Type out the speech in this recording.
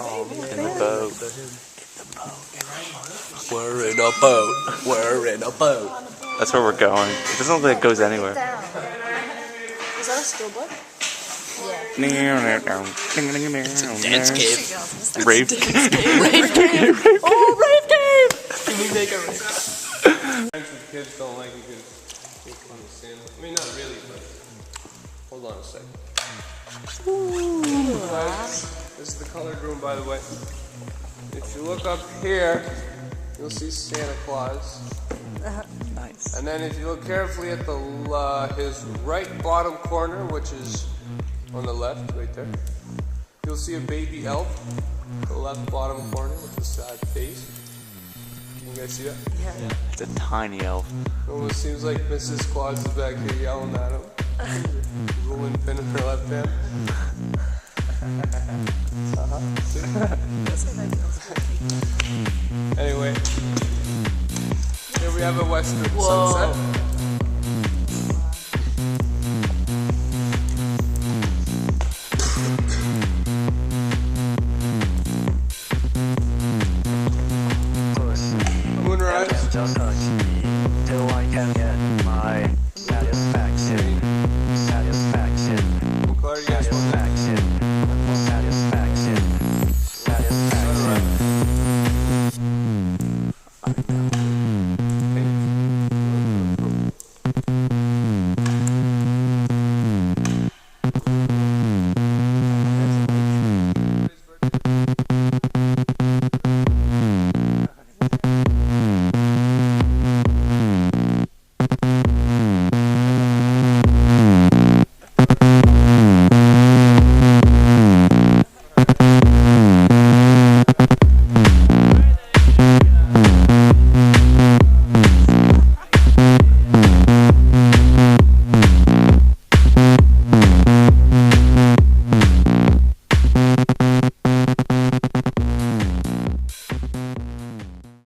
In the boat. We're in a boat. We're in a boat. That's where we're going. It doesn't look like it goes anywhere. Is that a steelbook? Yeah. It's a dance cave. Rave cave. Rave cave. Oh, rave cave. Can we make a rave? Kids don't like it because it's fun to stand. I mean, not really, but hold on a second. This is the colored room, by the way. If you look up here, you'll see Santa Claus. Nice. And then if you look carefully at the his right bottom corner, which is on the left, right there, you'll see a baby elf. The left bottom corner with the sad face. Can you guys see that? Yeah. It's a tiny elf. Almost seems like Mrs. Claus is back here yelling at him. Rolling pin in her left hand. Anyway, here we have a western sunset. Moonrise. Just touch me till I can get my satisfaction. Satisfaction. Claire, you guys want that? Satisfaction.